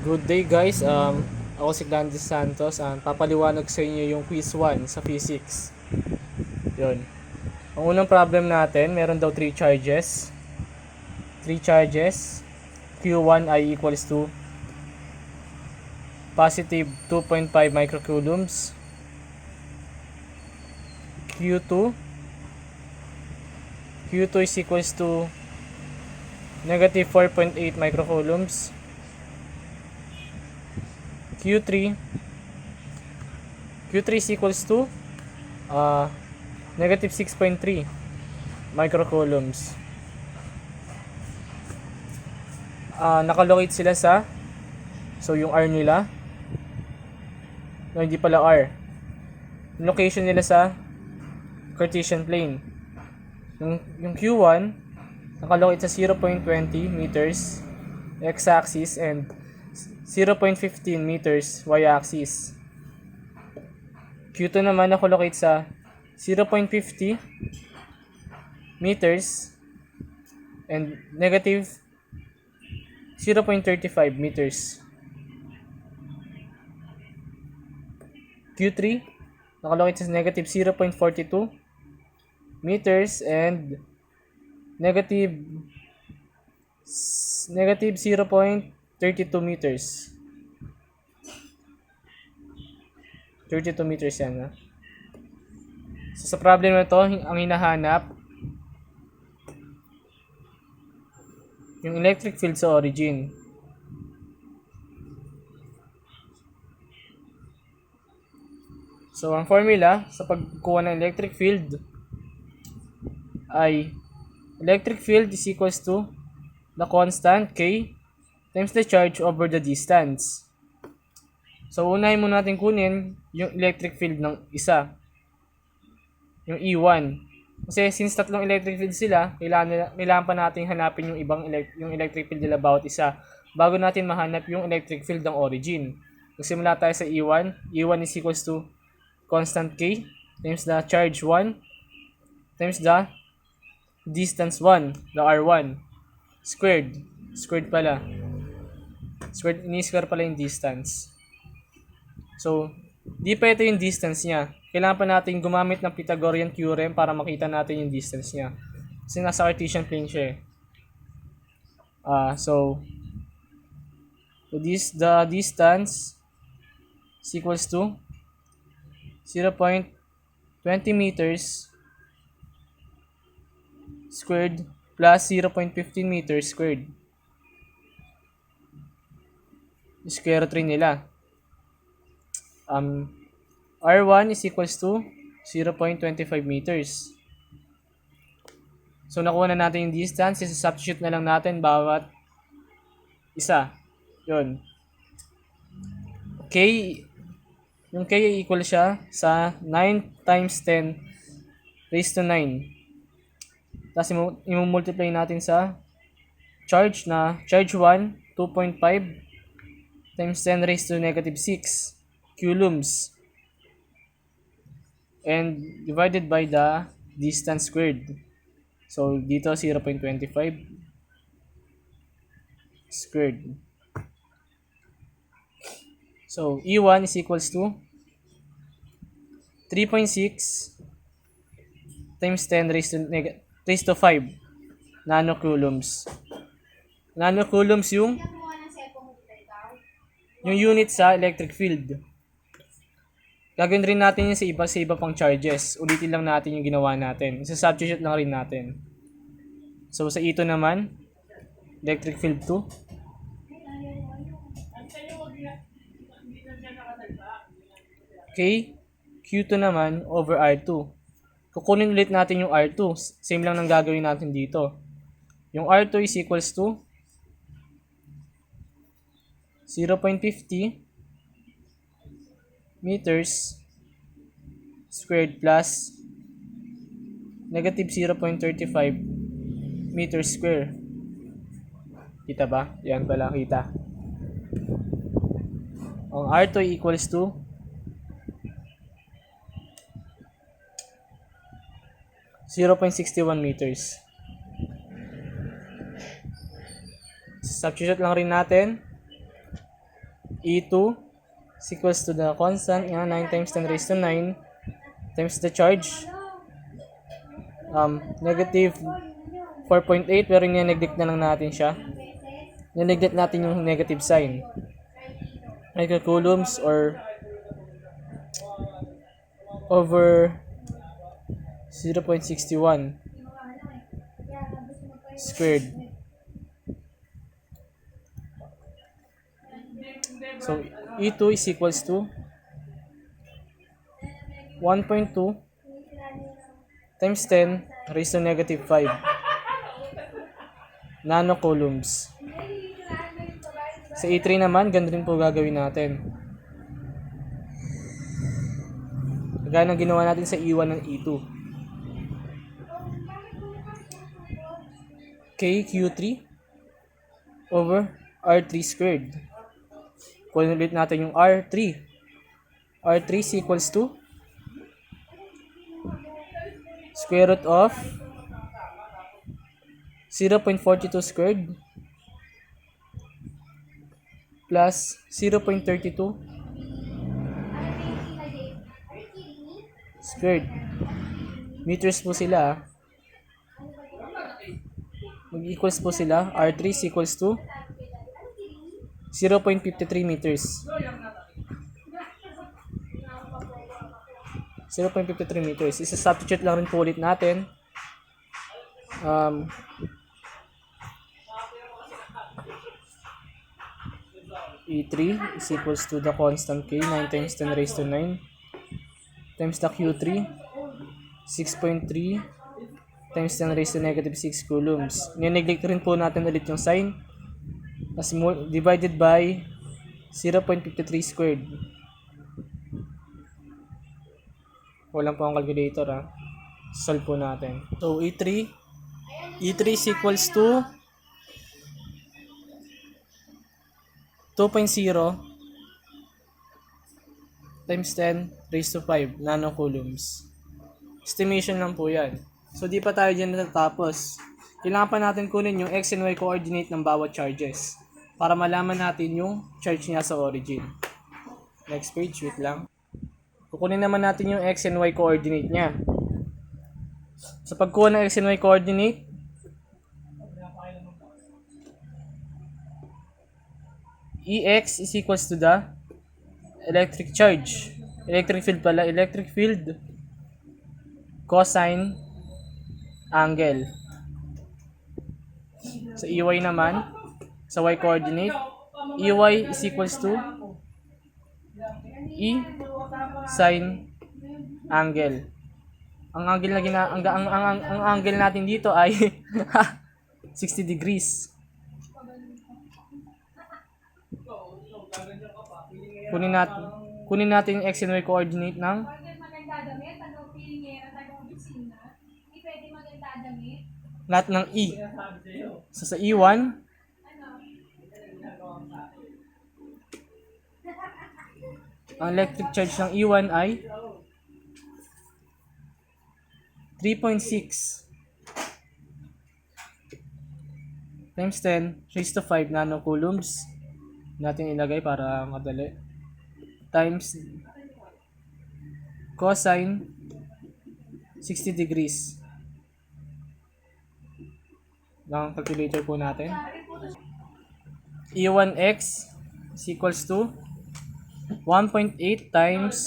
Good day guys, ako si Gandhi Santos. Papaliwanag sa inyo yung quiz 1 sa physics. Yun. Ang unang problem natin, meron daw 3 charges. 3 charges. Q1 ay equals to positive 2.5 microcoulombs. Q2 Q2 is equals to negative 4.8 microcoulombs. Q3 is equals to negative 6.3 microcoulombs. Nakalocate sila sa, so yung R nila, no, hindi pala R, location nila sa Cartesian plane. Yung Q1 nakalocate sa 0.20 meters x-axis and 0.15 meters y-axis. Q2 naman nakalocate sa 0.50 meters and negative 0.35 meters. Q3 nakalocate sa negative 0.42 meters and negative 0.32 meters. 32 meters yan, ha? So, sa problem na to, ang hinahanap yung electric field sa origin. So, ang formula sa pagkuha ng electric field ay electric field is equals to the constant K times the charge over the distance. So, unahin muna natin kunin yung electric field ng isa. Yung E1. Kasi since tatlong electric field sila, kailangan pa natin hanapin yung ibang yung electric field nila bawat isa bago natin mahanap yung electric field ng origin. Magsimula tayo sa E1. E1 is equals to constant K times the charge 1 times the distance 1, the R1 squared. Squared pala. Ini-square pala yung distance. So, di pa ito yung distance niya. Kailangan pa natin gumamit ng Pythagorean theorem para makita natin yung distance niya. Kasi nasa Cartesian plane siya eh. So the distance is equals to 0.20 meters squared plus 0.15 meters squared. Square root rin nila. R1 is equals to 0.25 meters. So, nakuha na natin yung distance. Substitute na lang natin bawat isa. Yun. K, yung K ay equal siya sa 9 times 10 raised to 9. Tapos, i-multiply natin sa charge 1, 2.5 times 10 raised to negative 6 coulombs. And divided by the distance squared. So, dito 0.25 squared. So, E1 is equals to 3.6 times 10 raised to 5 nanocoulombs. Nanocoulombs yung unit sa electric field. Gagawin rin natin yun sa iba pang charges. Ulitin lang natin yung ginawa natin. Isa-substitute lang rin natin. So, sa ito naman, electric field 2. Okay, Q2 naman over R2. Kukunin ulit natin yung R2. Same lang ng gagawin natin dito. Yung R2 is equals to 0.50 meters squared plus negative 0.35 meters square. Kita ba? Yan pala, kita. Ang R2 equals to 0.61 meters. Substitute lang rin natin. E2 is equals to the constant, 9 times 10 raised to 9 times the charge, negative 4.8, pero nineglect na lang natin siya. Nineglect natin yung negative sign. Microcoulombs or over 0.61 squared. So, E2 is equals to 1.2 times 10 raised to negative 5 nanocoulombs. Sa E3 naman, ganun rin po gagawin natin. Kagaya ng ginawa natin sa E1 ng E2. KQ3 over R3 squared. Kunin ulit natin yung R3. R3 is equals to square root of 0.42 squared plus 0.32 squared. Meters po sila. Mag-equals po sila. R3 is equals to 0.53 meters. 0.53 meters. Isa-substitute lang rin po ulit natin. E3 is equals to the constant K, 9 times 10 raised to 9 times the Q3, 6.3 times 10 raised to negative 6 coulombs. Nineglect rin po natin ulit yung sign. As divided by 0.53 squared. Walang po ang calculator ha. Solve po natin. So E3 is equals to 2.0 times 10 raised to 5 nanocoulombs. Estimation lang po yan. So di pa tayo dyan natatapos. Kailangan pa natin kunin yung x and y coordinate ng bawat charges para malaman natin yung charge niya sa origin. Next page, wait lang. Kukunin naman natin yung x and y coordinate niya. Sa pagkuha ng x and y coordinate, Ex is equals to the electric charge. Electric field pala. Electric field cosine angle. Sa Ey naman, sa y coordinate, Ey is equals to E sine angle. Ang angle na ang angle natin dito ay 60 degrees. Kunin natin yung x and y coordinate ng lahat ng E. So sa E1, ang electric charge ng E1 ay 3.6 times 10 raised to 5 nanocoulombs. Natin ilagay para madali. Times cosine 60 degrees. Lang calculator po natin. E1x is equals to 1.8 times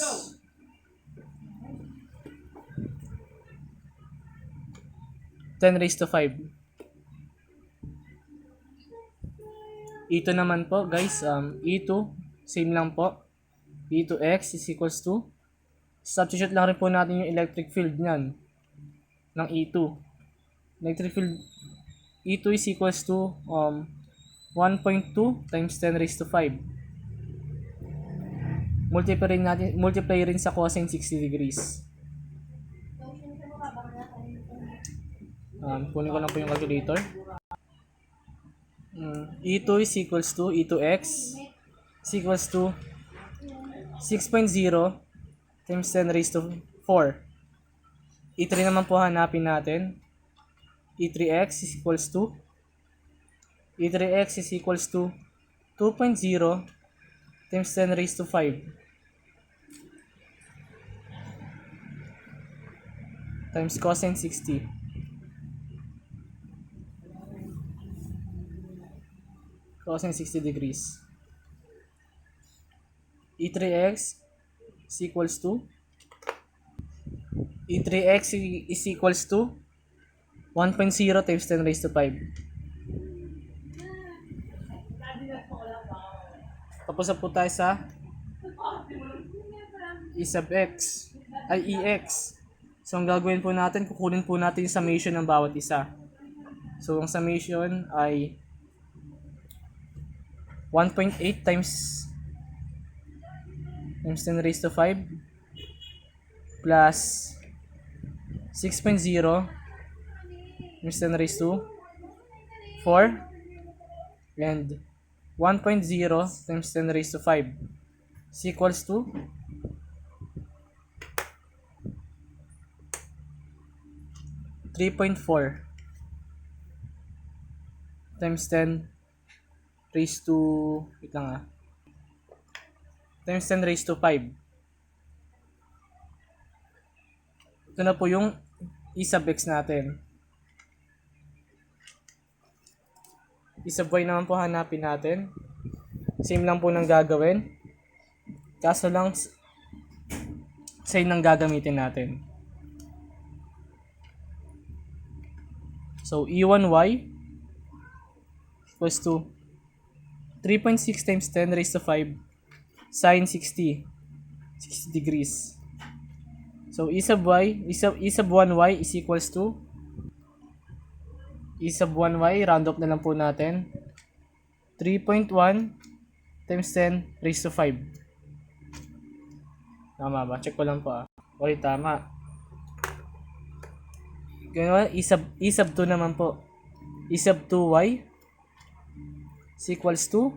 10 raised to 5. E2 naman po guys, E2 same lang po. E2x is equals to, substitute lang rin po natin yung electric field niyan ng E2. Electric field E2 is equals to 1.2 times 10 raised to 5. Multiply rin sa cosine 60 degrees. Kunin ko lang po yung calculator. E2 is equals to E2x is equals to 6.0 times 10 raised to 4. E3 naman po hanapin natin. E3x is equals to 2.0 times 10 raised to 5 times cosine 60 cosine 60 degrees. E3x is equals to E3x is equals to 1.0 times 10 raised to 5. Tapos na po tayo sa E sub x ay EX. So ang gagawin po natin, kukunin po natin yung summation ng bawat isa. So ang summation ay 1.8 times 10 raised to 5 plus 6.0 times 10 raised to 4 and 1.0 times 10 raised to 5 is equals to 3.4 times 10 raised to times 10 raised to 5. Ito na po yung E sub x natin. E sub y naman po hanapin natin. Same lang po ng gagawin. Kaso lang sign ang gagamitin natin. So E1y equals to 3.6 times 10 raised to 5 sine 60 degrees. So E sub 1y is equals to E sub 1y, round up na lang po natin, 3.1 times 10 raised to 5. Tama ba? Check ko lang po. Okay, tama. Ganun, E sub 2 naman po. E sub 2y is equals to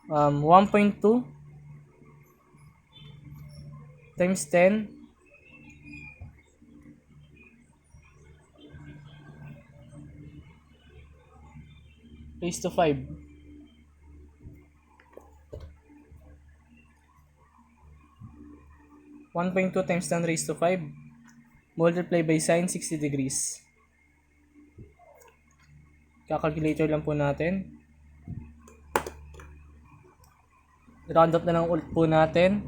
1.2 times 10 raised to 5. 1.2 times 10 raised to 5 multiply by sine 60 degrees. Kakalculator lang po natin. Round up na lang ulit po natin.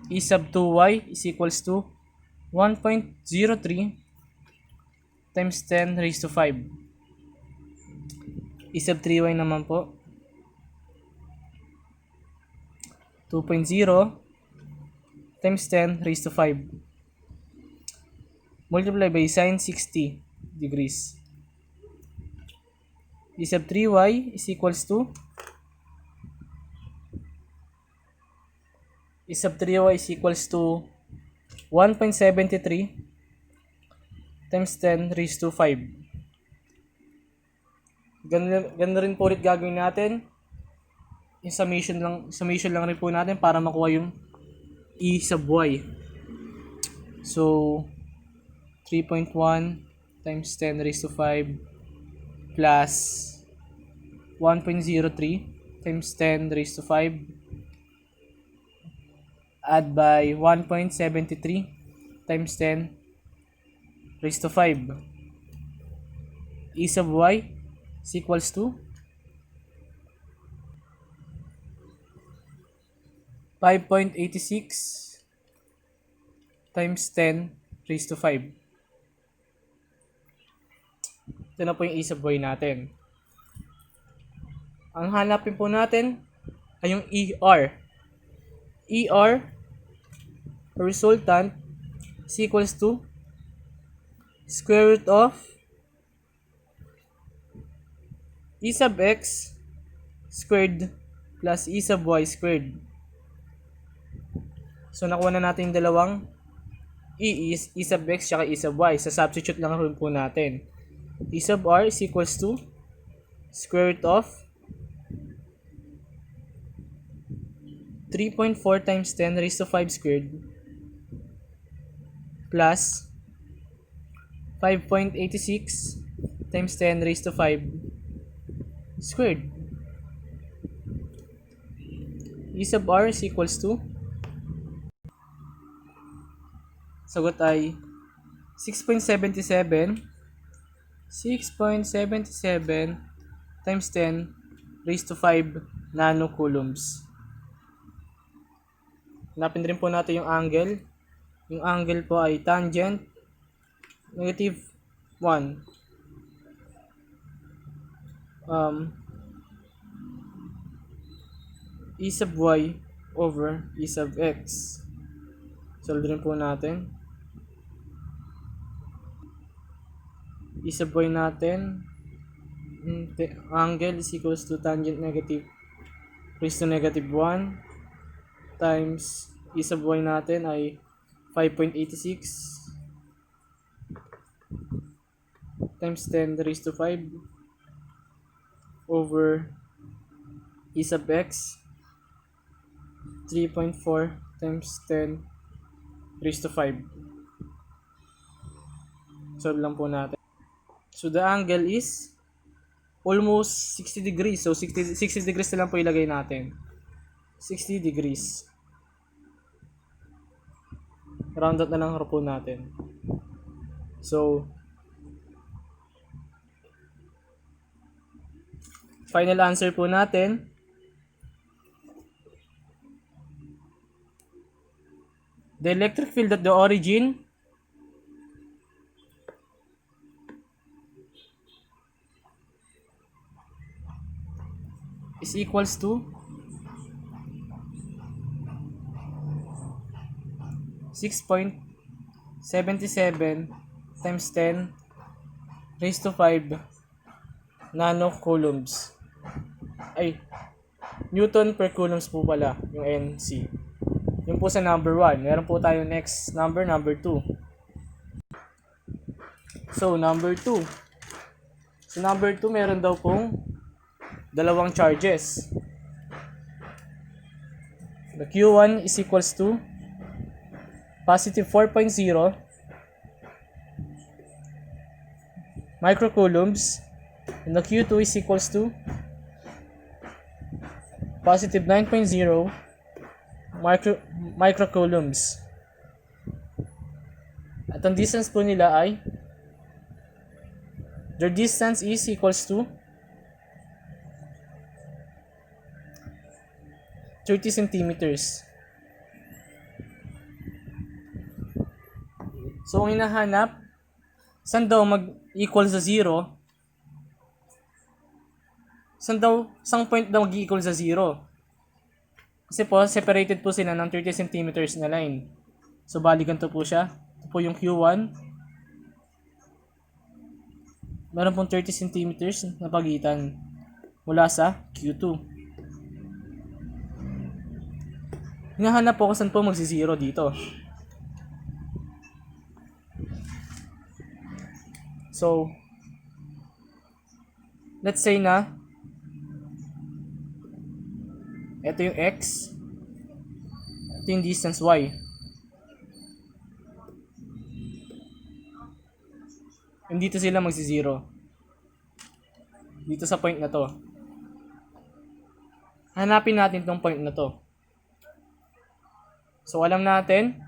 E sub 2y is equals to 1.03 times 10 raised to 5. E sub 3y naman po 2.0 times 10 raised to 5 multiply by sine 60 degrees. E sub 3y is equals to E sub 3y is equals to 1.73 times 10 raised to 5. Ganun rin po ulit gagawin natin. Yung summation lang rin po natin para makuha yung E sub y. So 3.1 times 10 raised to 5 plus 1.03 times 10 raised to 5 add by 1.73 times 10 raised to 5. E sub y is equals to 5.86 times 10 raised to 5. Ito na po yung E sub y natin. Ang hanapin po natin ay yung ER. ER resultant is equals to square root of E sub x squared plus E sub y squared. So nakuha na natin yung dalawang E sub x at E sub y. Sa substitute lang rin po natin. E sub r is equals to square root of 3.4 times 10 raised to 5 squared plus 5.86 times 10 raised to 5 squared. E sub r is equals to, sagot ay 6.77 times 10 raised to 5 nanocoulombs. Hanapin rin po natin yung angle. Yung angle po ay tangent negative 1. E sub y over E sub x. Solve rin po natin. E sub y natin, angle is equals to tangent negative raised to negative 1 times E sub y natin ay 5.86 times 10 raised to 5 over E sub x 3.4 times 10 raised to 5. Solve lang po natin. So the angle is almost 60 degrees. So 60 degrees na lang po ilagay natin. 60 degrees. Round out na lang po natin. So final answer po natin the electric field at the origin is equals to 6.77 times 10 raised to 5 nanocoulombs. Ay, Newton per coulombs po pala yung NC. Yun po sa number 1. Meron po tayo next number 2. So, number 2. So, number 2, meron daw pong dalawang charges. The Q1 is equals to positive 4.0 microcoulombs and the Q2 is equals to positive 9.0 microcoulombs. At ang distance po nila ay their distance is equals to 30 centimeters. So, ang hinahanap, saan daw mag-equal sa 0? Sang point daw mag-equal sa 0? Kasi po, separated po sila ng 30 centimeters na line. So, bali ganito po siya. Ito po yung Q1. Meron pong 30 centimeters na pagitan mula sa Q2. Hinahanap po kung saan po magsi-0 dito. So, let's say na ito yung x, ito yung distance y. And dito sila magsi-0. Dito sa point na to. Hanapin natin tong point na to. So, alam natin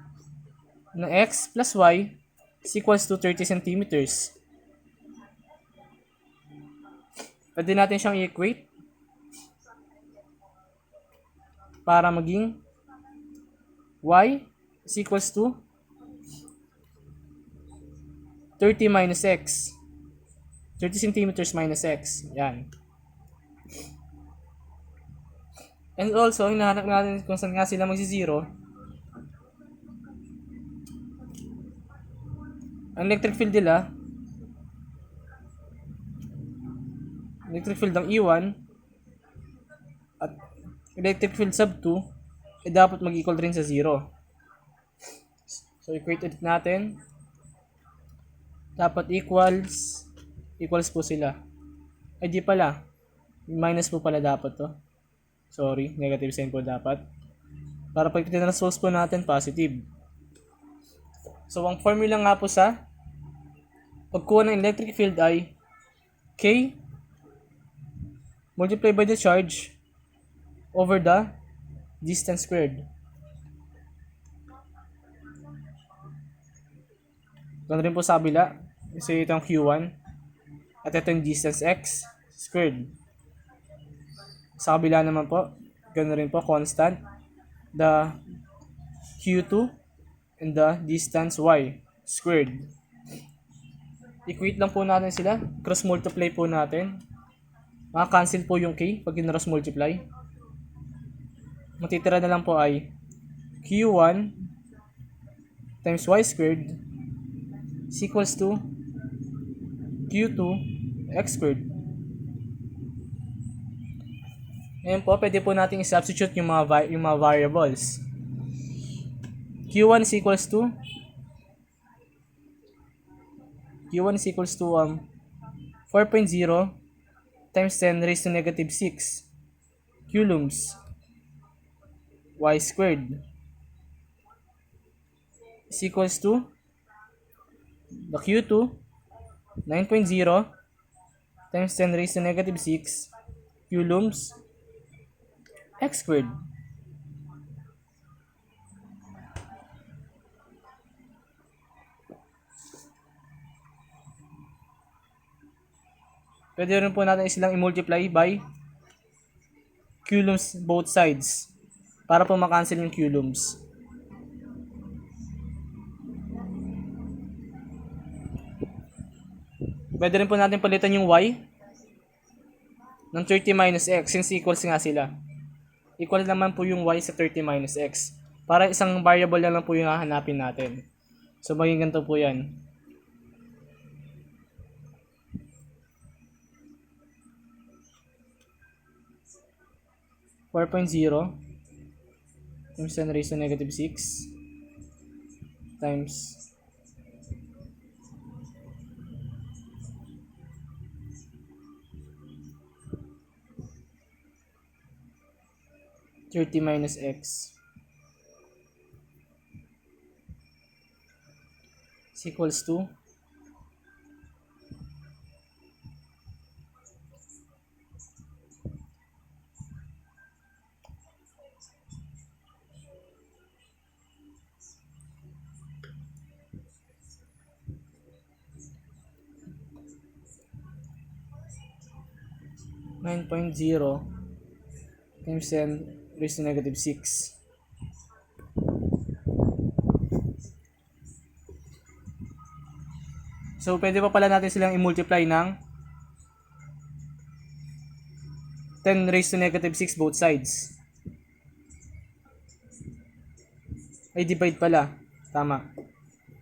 na x plus y is equals to 30 centimeters. Pwede natin siyang i-equate para maging y is equals to 30 minus x. 30 centimeters minus x. Yan. And also, hinahanap natin kung saan nga sila magsi-0. Ang electric field nila, electric field ng E1 at electric field sub 2 dapat mag-equal rin sa 0. So, equate ulit natin. Dapat equals po sila. Ay, di pala. Minus po pala dapat to. Sorry, negative sign po dapat. Para pag tinranspose po natin, positive. So, ang formula nga po sa pagkuha ng electric field ay K multiply by the charge over the distance squared. Ganun rin po sa kabila. So ito ang Q1. At ito yung distance x squared. Sa kabila naman po, ganun rin po, constant. The Q2 and the distance y squared. Equate lang po natin sila. Cross multiply po natin. Maka-cancel po yung k pag in-cross multiply. Matitira na lang po ay Q1 times y squared is equals to Q2 x squared. Ngayon po, pwede po natin i-substitute yung mga variables. Q1 is equals to 4.0 times 10 raised to negative 6 coulombs y squared is equals to the Q2 9.0 times 10 raised to negative 6 coulombs x squared. Pwede rin po natin silang i-multiply by coulombs both sides para po makancel yung coulombs. Pwede rin po natin palitan yung y ng 30 minus x since equals nga sila. Equal naman po yung y sa 30 minus x. Para isang variable lang po yung hahanapin natin. So maging ganito po yan. (4.0) times 10 raised to negative 6 times 30 minus x is equals to 9.0 times 10 raised to negative 6. So, pwede pa pala natin silang i-multiply ng 10 raised to negative 6 both sides. Ay, divide pala. Tama.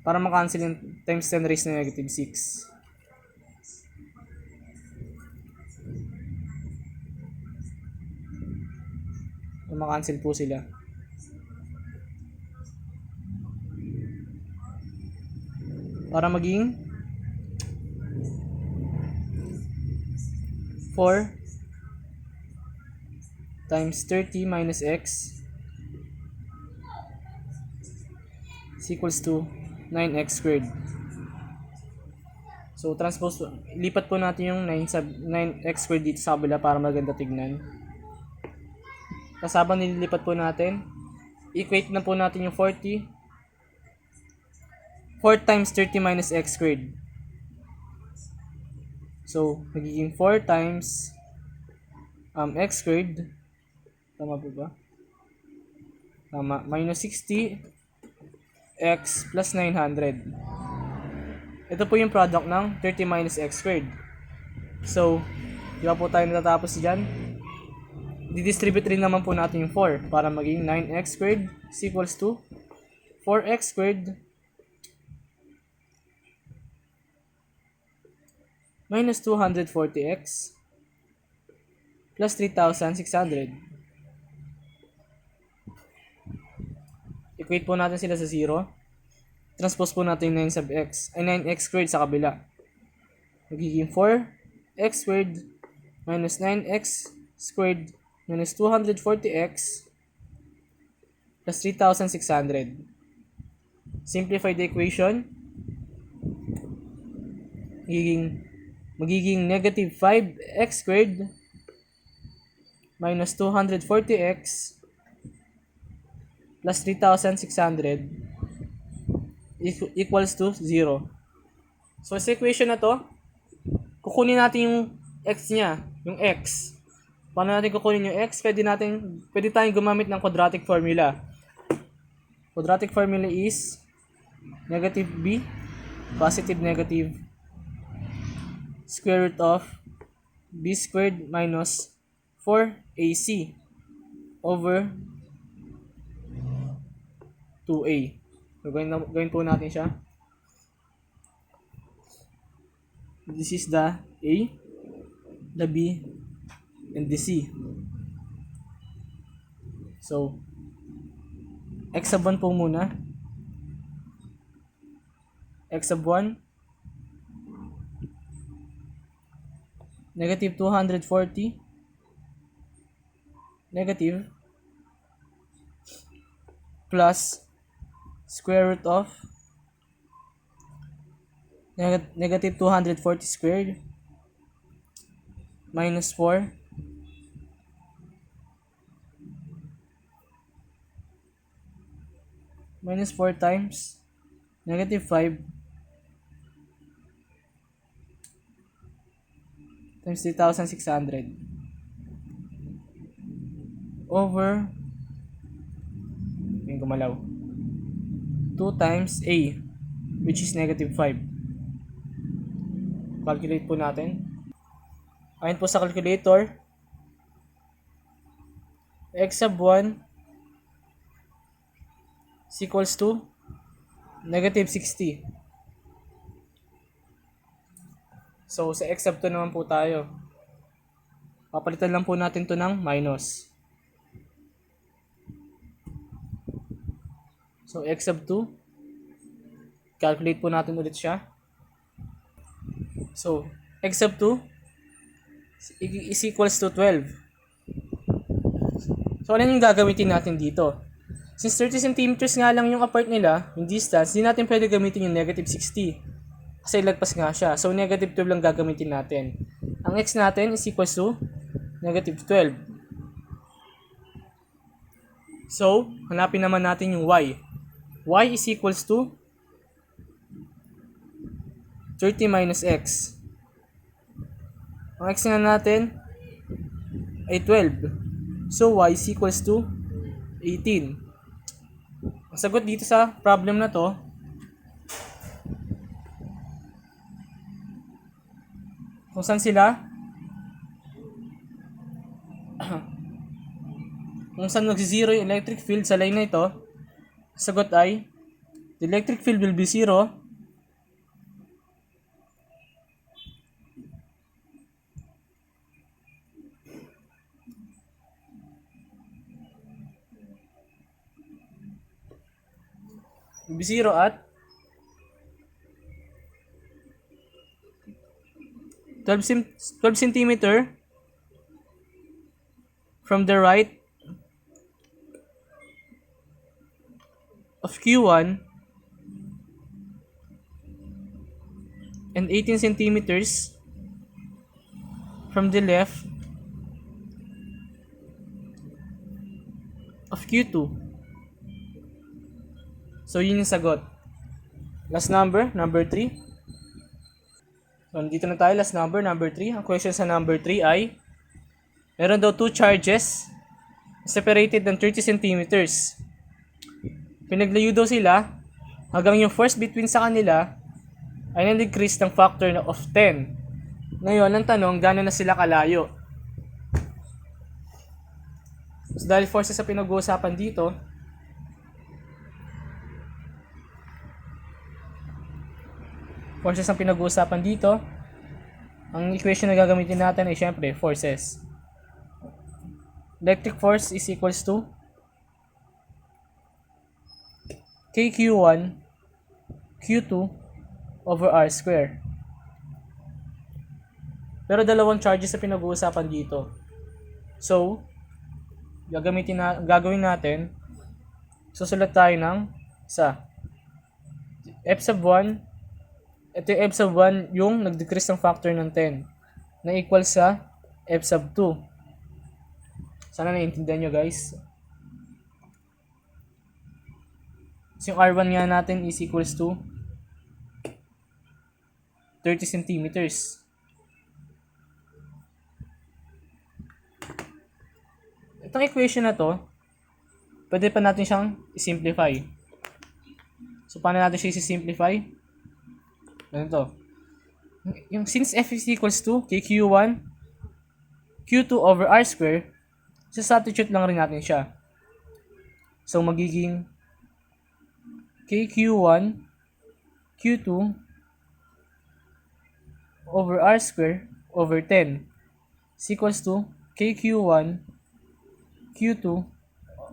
Para makancel yung times 10 raised to negative 6. Makancel po sila. Para maging 4 times 30 minus x is equals to 9x squared. So, transpose, lipat po natin yung 9x squared dito sa kabila para maganda tignan. Kasabang nililipat po natin, equate na po natin yung 4 times 30 minus x squared. So, magiging 4 times x squared. Tama po ba? Tama. Minus 60 x plus 900. Ito po yung product ng 30 minus x squared. So, di ba po tayo natatapos dyan? Didistribute rin naman po natin yung 4 para maging 9x squared is equals to 4x squared minus 240x plus 3,600. Equate po natin sila sa 0. Transpose po natin yung 9 sub x, ay 9x squared sa kabila. Magiging 4x squared minus 9x squared minus 240x plus 3,600. Simplify the equation. Magiging negative 5x squared minus 240x plus 3,600 equals to 0. So, sa equation na to, kukunin natin yung x niya, yung x. Paano natin kukunin yung x? Pwede tayong gumamit ng quadratic formula. Quadratic formula is negative b, positive negative, square root of b squared minus 4ac over 2a. So, gawin po natin siya. This is the a, the b, and the c. So, x sub 1 po muna. X sub 1, negative 240, negative, plus square root of negative 240 squared minus 4 times negative 5 times 3,600 over, yung gumalaw, 2 times a, which is negative 5. Calculate po natin. Ayon po sa calculator, x sub 1 is equals to negative 60. So, sa x sub 2 naman po tayo. Papalitan lang po natin to ng minus. So, x sub 2, calculate po natin ulit siya. So, x sub 2 is equals to 12. So, ano yung gagamitin natin dito? Since 30 cm nga lang yung apart nila, yung distance, hindi natin pwede gamitin yung negative 60. Kasi lagpas nga siya. So, negative 12 lang gagamitin natin. Ang x natin is equals to negative 12. So, hanapin naman natin yung y. Y is equals to 30 minus x. Ang x nga natin ay 12. So, y is equals to 18. Ang sagot dito sa problem na to, kung saan sila, kung saan nag-zero yung electric field sa line na ito, sagot ay, the electric field will be 0 at 12 centimeter from the right of Q1 and 18 centimeters from the left of Q2. So, yun yung sagot. Last number 3. So, dito na tayo, last number 3. Ang question sa number 3 ay, meron daw 2 charges separated ng 30 centimeters. Pinaglayo daw sila hanggang yung force between sa kanila ay na-decrease ng factor of 10. Ngayon, ang tanong, gano'n na sila kalayo? So, dahil forces sa pinag-uusapan dito, ang equation na gagamitin natin ay syempre forces. Electric force is equals to KQ1 Q2 over R square. Pero dalawang charges sa pinag-uusapan dito. So, gagawin natin, susulat tayo ng isa. F sub 1, ito yung F sub 1 yung nag-decrease ng factor ng 10 na equal sa F sub 2. Sana naiintindihan nyo guys. So yung R1 nga natin is equals to 30 centimeters. Itong equation na to, pwede pa natin siyang i-simplify. So, paano natin siya i-simplify? Ganito. Since f is equals to kq1, q2 over r square, substitute lang rin natin siya. So, magiging kq1, q2 over r square over 10 is equals to kq1, q2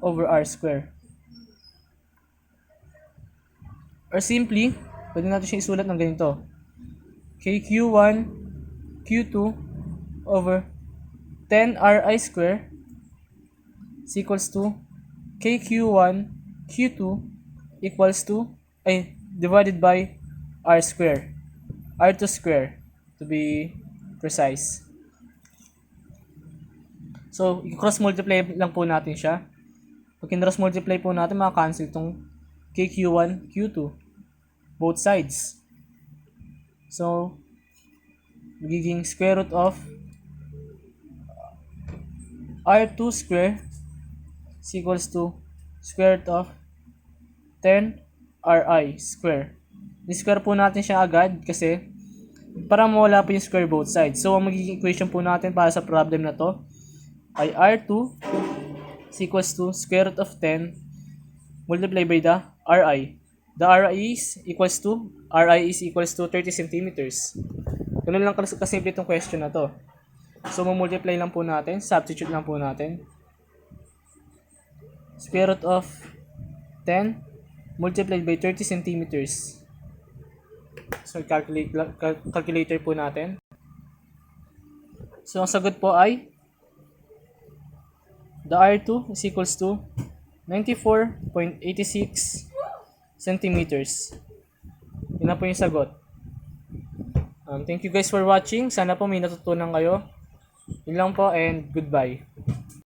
over r square. Or simply, pwede natin siya isulat ng ganito. kq1, q2 over 10ri square is equals to kq1, q2 equals to, divided by r square. r2 square, to be precise. So, i-cross multiply lang po natin siya. Pag in-cross multiply po natin, maka-cancel itong kq1, q2. Both sides. So, magiging square root of r2 square is equals to square root of 10ri square. Ni-square po natin siya agad kasi para mawala po yung square both sides. So, ang magiging equation po natin para sa problem na to ay r2 is equals to square root of 10 multiplied by the ri. The ri is equals to 30 centimeters. Ganun lang kasimple itong question na to. So, mamultiply lang po natin, substitute lang po natin. Square root of 10 multiplied by 30 centimeters. So, calculator po natin. So, ang sagot po ay the R2 is equals to 94.86 centimeters. Yun na po yung sagot. Thank you guys for watching. Sana po may natutunan kayo. Yun lang po and goodbye.